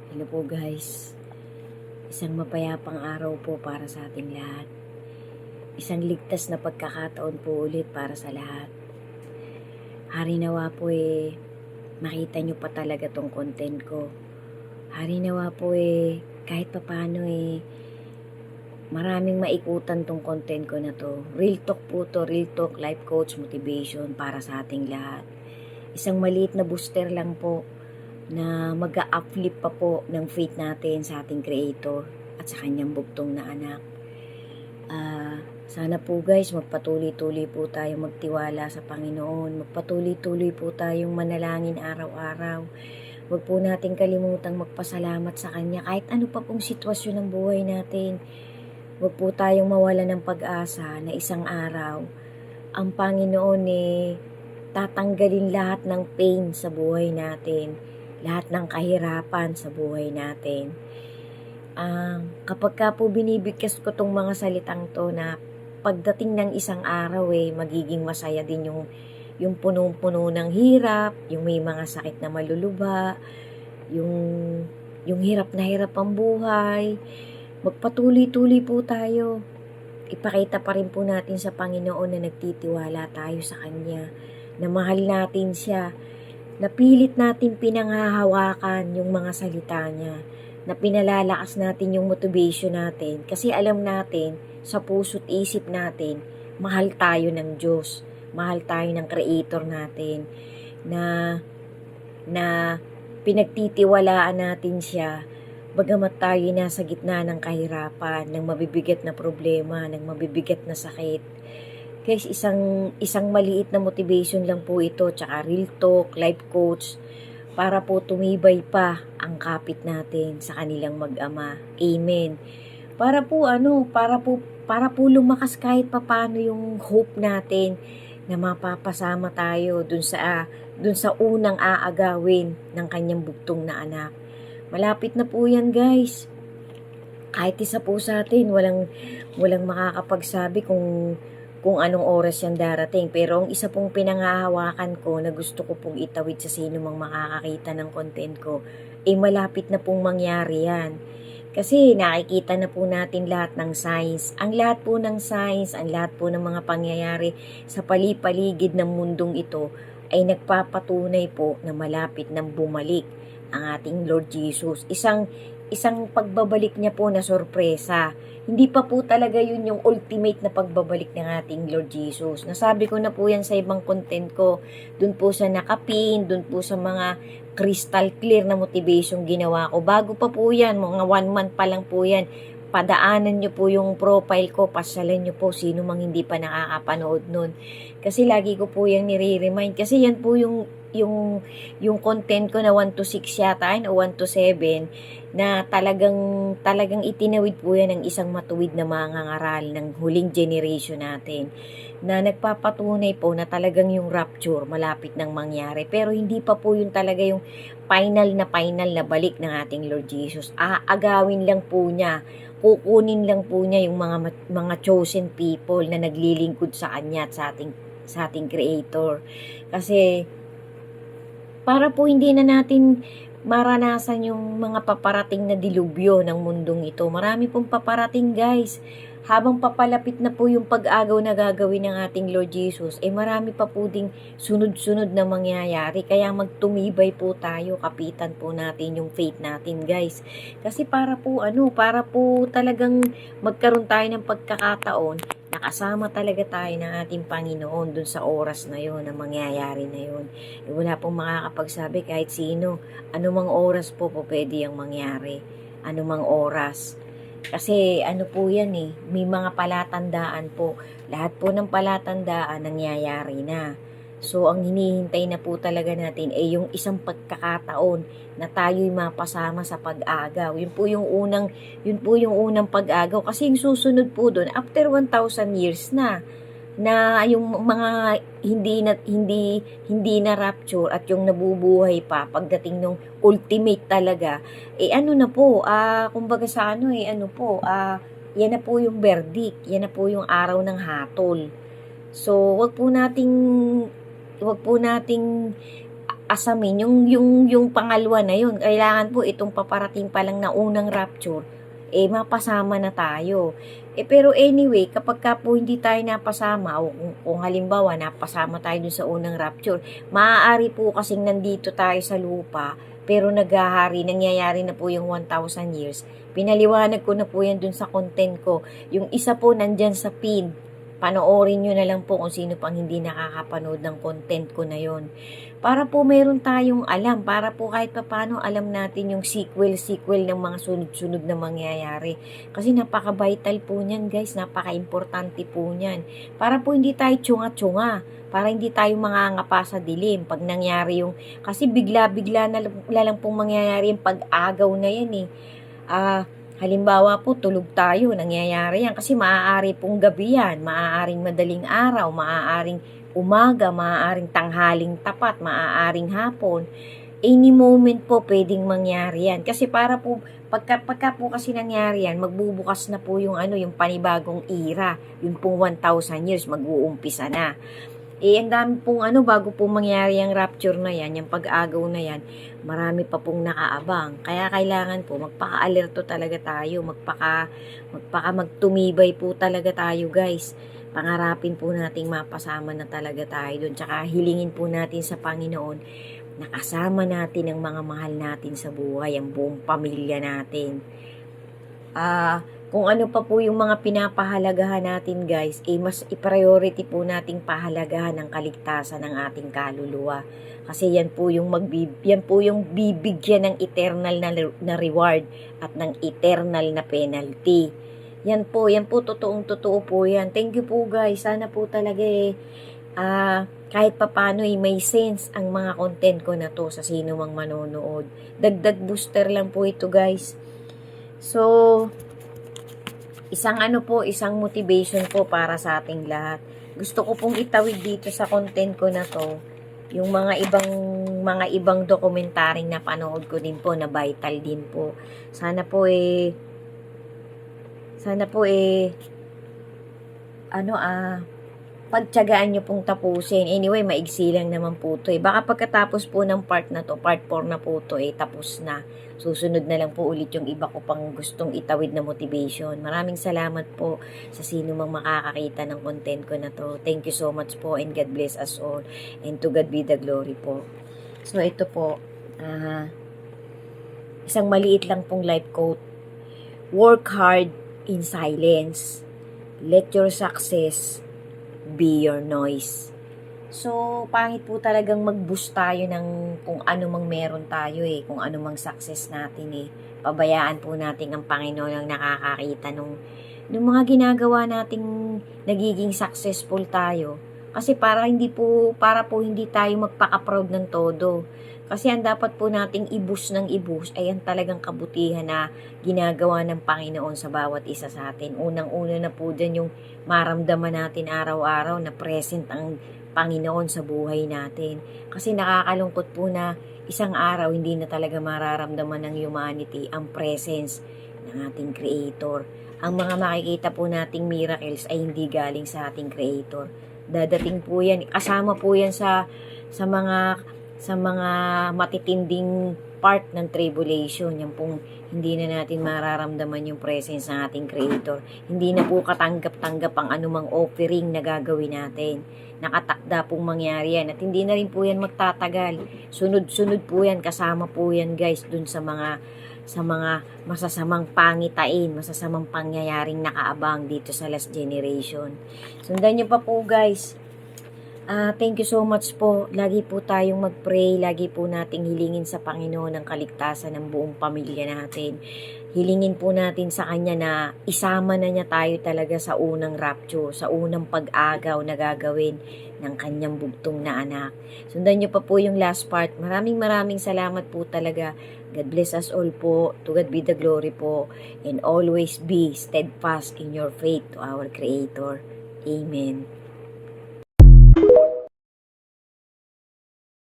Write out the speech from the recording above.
Hello po guys, isang mapayapang araw po para sa ating lahat. Isang ligtas na pagkakataon po ulit para sa lahat. Hari nawa po makita nyo pa talaga tong content ko. Hari nawa po kahit papano maraming maikutan tong content ko na to. Real talk po to, real talk, life coach, motivation para sa ating lahat. Isang maliit na booster lang po na mag-a-uplift pa po ng faith natin sa ating Creator at sa kanyang bugtong na anak. Sana po guys, magpatuloy-tuloy po tayo magtiwala sa Panginoon. Magpatuloy-tuloy po tayong manalangin araw-araw. Huwag po natin kalimutang magpasalamat sa Kanya kahit ano pa pong sitwasyon ng buhay natin. Huwag po tayong mawala ng pag-asa na isang araw ang Panginoon tatanggalin lahat ng pain sa buhay natin, lahat ng kahirapan sa buhay natin. Kapag ka po binibigkas ko tong mga salitang to na pagdating ng isang araw magiging masaya din yung punong-puno ng hirap, yung may mga sakit na malulubha, yung hirap na hirap ang buhay. Magpatuloy-tuloy po tayo. Ipakita pa rin po natin sa Panginoon na nagtitiwala tayo sa Kanya, na mahal natin Siya, na pilit natin pinanghahawakan yung mga salita Niya, na pinalalakas natin yung motivation natin kasi alam natin sa puso't isip natin mahal tayo ng Diyos, mahal tayo ng Creator natin, na pinagtitiwalaan natin Siya bagamat tayo nasa gitna ng kahirapan, ng mabibigat na problema, ng mabibigat na sakit. Guys, isang maliit na motivation lang po ito, tsaka real talk, life coach, para po tumibay pa ang kapit natin sa kanilang mag-ama. Amen. Para po lumakas kahit papano yung hope natin na mapapasama tayo dun sa unang aagawin ng kanyang bugtong na anak. Malapit na po yan, guys. Kahit isa po sa atin, walang makakapagsabi kung anong oras yan darating. Pero ang isa pong pinanghahawakan ko na gusto ko pong itawid sa sino mang makakakita ng content ko, malapit na pong mangyari yan. Kasi nakikita na po natin lahat ng signs. Ang lahat po ng signs, ang lahat po ng mga pangyayari sa palipaligid ng mundong ito ay nagpapatunay po na malapit nang bumalik ang ating Lord Jesus. Isang pagbabalik niya po na sorpresa. Hindi pa po talaga yun yung ultimate na pagbabalik ng ating Lord Jesus. Nasabi ko na po yan sa ibang content ko. Dun po sa nakapin, dun po sa mga crystal clear na motivation ginawa ko. Bago pa po yan, mga 1 month pa lang po yan. Padaanan nyo po yung profile ko, pasyalan nyo po sino mang hindi pa nakakapanood nun. Kasi lagi ko po yung nire-remind. Kasi yan po yung content ko na 1 to 6 yata, o 1 to 7, na talagang itinawid po yan ng isang matuwid na mangangaral ng huling generation natin, na nagpapatunay po na talagang yung rapture malapit nang mangyari. Pero hindi pa po yun talaga yung final na balik ng ating Lord Jesus. Aagawin lang po niya, kukunin lang po niya yung mga chosen people na naglilingkod sa Kanya at sa ating Creator. Kasi para po hindi na natin maranasan yung mga paparating na dilubyo ng mundong ito. Marami pong paparating, guys. Habang papalapit na po yung pag-agaw na gagawin ng ating Lord Jesus, marami pa po ding sunod-sunod na mangyayari. Kaya magtumibay po tayo, kapitan po natin yung faith natin, guys. Kasi para po talagang magkaroon tayo ng pagkakataon, nakasama talaga tayo ng ating Panginoon dun sa oras na yon, na mangyayari na yon. Wala pong makakapagsabi kahit sino, anumang oras po pwede yung mangyari, anumang oras. Kasi po yan may mga palatandaan po. Lahat po ng palatandaan nangyayari na. So, ang hinihintay na po talaga natin yung isang pagkakataon na tayo'y mapasama sa pag-agaw. Yun po yung unang pag-agaw. Kasi yung susunod po doon, after 1,000 years na yung mga hindi na rapture at yung nabubuhay pa pagdating ng ultimate talaga, kumbaga sa yan na po yung verdict, yan na po yung araw ng hatol. So, wag po nating asamin yung pangalawa na yun. Kailangan po itong paparating pa lang na unang rapture, mapasama na tayo. Pero anyway, kapag ka po hindi tayo napasama, o kung halimbawa napasama tayo dun sa unang rapture, maaari po kasing nandito tayo sa lupa, pero nangyayari na po yung 1,000 years. Pinaliwanag ko na po yan dun sa content ko. Yung isa po nandyan sa feed, panoorin nyo na lang po kung sino pang hindi nakakapanood ng content ko na yon. Para po meron tayong alam, para po kahit paano alam natin yung sequel ng mga sunod-sunod na mangyayari. Kasi napaka-vital po niyan guys, napaka-importante po niyan. Para po hindi tayo tsunga-tsunga, para hindi tayo mangangapa sa dilim. Pag nangyari kasi bigla-bigla na lang pong mangyayari yung pag-agaw na yan halimbawa po, tulog tayo, nangyayari yan. Kasi maaari pong gabi yan, maaaring madaling araw, maaaring umaga, maaaring tanghaling tapat, maaaring hapon. Any moment po pwedeng mangyari yan. Kasi para po, pagka po kasi nangyari yan, magbubukas na po yung panibagong era. Yung pong 1,000 years, mag-uumpisa na. Ang dami pong bago po mangyari yung rapture na yan, yung pag-agaw na yan, marami pa pong nakaabang. Kaya kailangan po, magpaka-alerto talaga tayo, magtumibay po talaga tayo guys. Pangarapin po nating mapasama na talaga tayo doon. Tsaka hilingin po natin sa Panginoon, nakasama natin ang mga mahal natin sa buhay, ang buong pamilya natin. Kung ano pa po yung mga pinapahalagahan natin guys, mas i-priority po nating pahalagahan ang kaligtasan ng ating kaluluwa. Kasi yan po yung bibigyan ng eternal na reward at ng eternal na penalty. Yan po, totoo po yan. Thank you po guys. Sana po talaga kahit papano may sense ang mga content ko na to sa sino mang manonood. Dagdag booster lang po ito guys. So, isang motivation po para sa ating lahat. Gusto ko pong itawid dito sa content ko na to, yung mga ibang dokumentaryong na panood ko din po, na vital din po. Sana po pagtiyagaan nyo pong tapusin. Anyway, maigsi lang naman po to Baka pagkatapos po ng part na to, part 4 na po to tapos na. Susunod na lang po ulit yung iba ko pang gustong itawid na motivation. Maraming salamat po sa sino mang makakakita ng content ko na to. Thank you so much po, and God bless us all. And to God be the glory po. So ito po, isang maliit lang pong life quote. Work hard in silence. Let your success be your noise. So, pangit po talagang mag-boost tayo ng kung ano mang meron tayo kung ano mang success natin Pabayaan po natin ang Panginoon ang nakakakita nung mga ginagawa nating nagiging successful tayo. Kasi para po hindi tayo magpaka-proud ng todo. Kasi ang dapat po nating i-boost ng i-boost ay ang talagang kabutihan na ginagawa ng Panginoon sa bawat isa sa atin. Unang-una na po dyan yung maramdaman natin araw-araw na present ang Panginoon sa buhay natin. Kasi nakakalungkot po na isang araw hindi na talaga mararamdaman ng humanity ang presence ng ating Creator. Ang mga makikita po nating miracles ay hindi galing sa ating Creator. Dadating po yan, kasama po yan sa mga matitinding part ng tribulation. Yan pong hindi na natin mararamdaman yung presence ng ating Creator. Hindi na po katanggap-tanggap ang anumang offering na gagawin natin. Nakatakda pong mangyari yan. At hindi na rin po yan magtatagal. Sunod-sunod po yan. Kasama po yan guys dun sa mga masasamang pangitain, masasamang pangyayaring nakaabang dito sa last generation. Sundan nyo pa po guys. Thank you so much po. Lagi po tayong mag-pray. Lagi po nating hilingin sa Panginoon ang kaligtasan ng buong pamilya natin. Hilingin po natin sa Kanya na isama na niya tayo talaga sa unang rapture, sa unang pag-agaw na gagawin ng Kanyang bugtong na anak. Sundan niyo pa po yung last part. Maraming salamat po talaga. God bless us all po. To God be the glory po. And always be steadfast in your faith to our Creator. Amen.